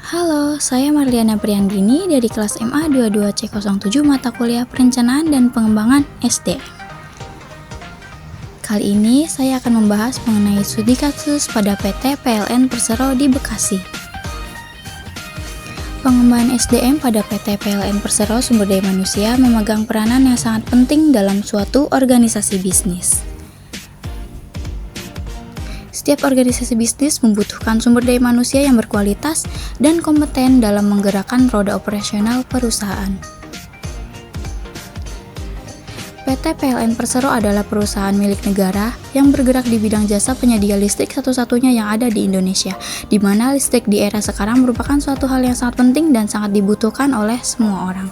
Halo, saya Marliana Priandini dari kelas MA 22C07 mata kuliah Perencanaan dan Pengembangan SD. Kali ini saya akan membahas mengenai studi kasus pada PT PLN Persero di Bekasi. Pengembangan SDM pada PT PLN Persero Sumber Daya Manusia memegang peranan yang sangat penting dalam suatu organisasi bisnis. Setiap organisasi bisnis membutuhkan sumber daya manusia yang berkualitas dan kompeten dalam menggerakkan roda operasional perusahaan. PT PLN Persero adalah perusahaan milik negara yang bergerak di bidang jasa penyedia listrik satu-satunya yang ada di Indonesia, di mana listrik di era sekarang merupakan suatu hal yang sangat penting dan sangat dibutuhkan oleh semua orang.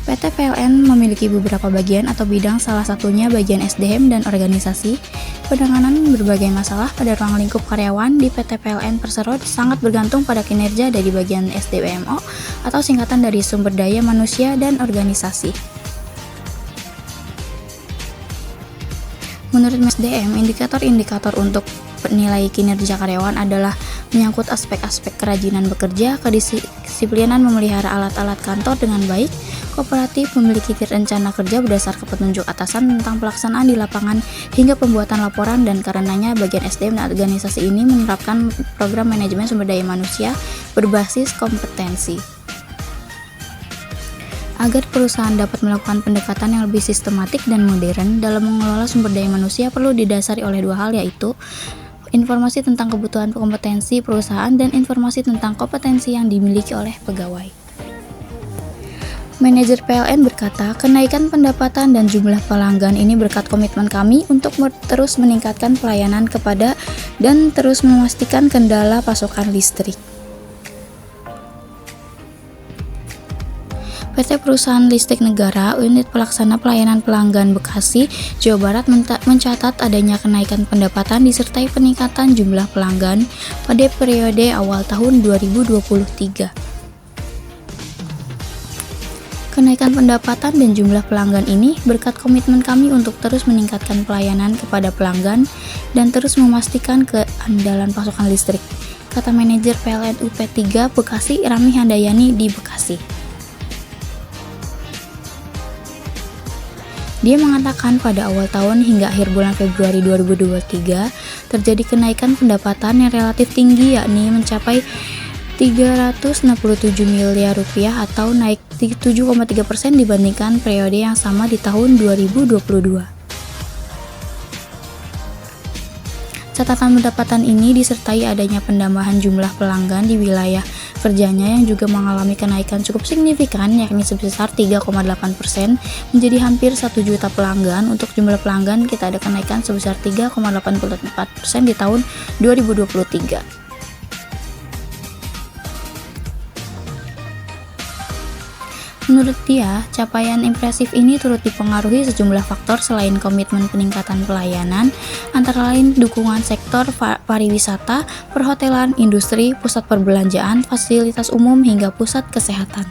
PT PLN memiliki beberapa bagian atau bidang, salah satunya bagian SDM dan organisasi. Penanganan berbagai masalah pada ruang lingkup karyawan di PT PLN Persero sangat bergantung pada kinerja dari bagian SDMO atau singkatan dari Sumber Daya Manusia dan Organisasi. Menurut SDM, indikator-indikator untuk penilai kinerja karyawan adalah menyangkut aspek-aspek kerajinan bekerja, kedisiplinan memelihara alat-alat kantor dengan baik, kooperatif, memiliki rencana kerja berdasarkan petunjuk atasan tentang pelaksanaan di lapangan, hingga pembuatan laporan. Dan karenanya bagian SDM dan organisasi ini menerapkan program manajemen sumber daya manusia berbasis kompetensi. Agar perusahaan dapat melakukan pendekatan yang lebih sistematik dan modern dalam mengelola sumber daya manusia perlu didasari oleh dua hal, yaitu informasi tentang kebutuhan kompetensi perusahaan dan informasi tentang kompetensi yang dimiliki oleh pegawai. Manajer PLN berkata, kenaikan pendapatan dan jumlah pelanggan ini berkat komitmen kami untuk terus meningkatkan pelayanan kepada dan terus memastikan kendala pasokan listrik. PT Perusahaan Listrik Negara Unit Pelaksana Pelayanan Pelanggan Bekasi, Jawa Barat mencatat adanya kenaikan pendapatan disertai peningkatan jumlah pelanggan pada periode awal tahun 2023. Kenaikan pendapatan dan jumlah pelanggan ini berkat komitmen kami untuk terus meningkatkan pelayanan kepada pelanggan dan terus memastikan keandalan pasokan listrik, kata manajer PLN UP3 Bekasi Rami Handayani di Bekasi. Dia mengatakan pada awal tahun hingga akhir bulan Februari 2023 terjadi kenaikan pendapatan yang relatif tinggi, yakni mencapai 367 miliar rupiah atau naik 7,3% dibandingkan periode yang sama di tahun 2022. Catatan pendapatan ini disertai adanya penambahan jumlah pelanggan di wilayah kerjanya yang juga mengalami kenaikan cukup signifikan, yakni sebesar 3,8% menjadi hampir 1 juta pelanggan. Untuk jumlah pelanggan kita ada kenaikan sebesar 3,84% di tahun 2023. Menurut dia, capaian impresif ini turut dipengaruhi sejumlah faktor selain komitmen peningkatan pelayanan, antara lain dukungan sektor pariwisata, perhotelan, industri, pusat perbelanjaan, fasilitas umum, hingga pusat kesehatan.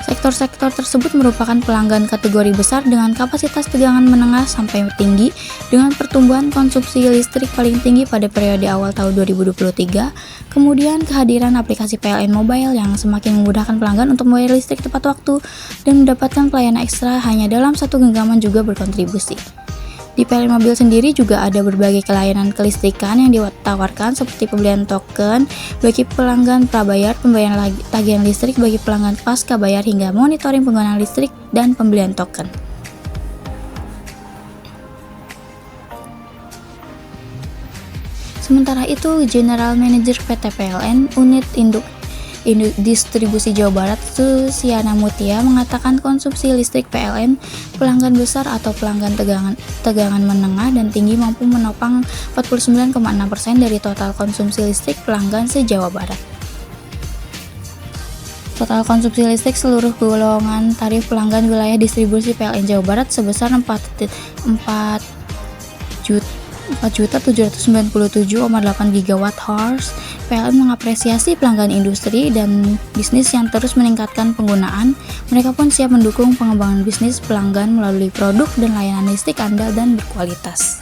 Sektor-sektor tersebut merupakan pelanggan kategori besar dengan kapasitas tegangan menengah sampai tinggi dengan pertumbuhan konsumsi listrik paling tinggi pada periode awal tahun 2023. Kemudian kehadiran aplikasi PLN Mobile yang semakin memudahkan pelanggan untuk membayar listrik tepat waktu dan mendapatkan pelayanan ekstra hanya dalam satu genggaman juga berkontribusi. Di PLN Mobile sendiri juga ada berbagai layanan kelistrikan yang ditawarkan seperti pembelian token bagi pelanggan prabayar, pembayaran tagihan listrik bagi pelanggan pasca bayar, hingga monitoring penggunaan listrik dan pembelian token. Sementara itu, General Manager PT PLN Unit Induk Distribusi Jawa Barat Susiana Mutia mengatakan konsumsi listrik PLN pelanggan besar atau pelanggan tegangan menengah dan tinggi mampu menopang 49,6% dari total konsumsi listrik pelanggan se-Jawa Barat. Total konsumsi listrik seluruh golongan tarif pelanggan wilayah distribusi PLN Jawa Barat sebesar 4.797,8 GWh. PLN mengapresiasi pelanggan industri dan bisnis yang terus meningkatkan penggunaan. Mereka pun siap mendukung pengembangan bisnis pelanggan melalui produk dan layanan listrik andal dan berkualitas.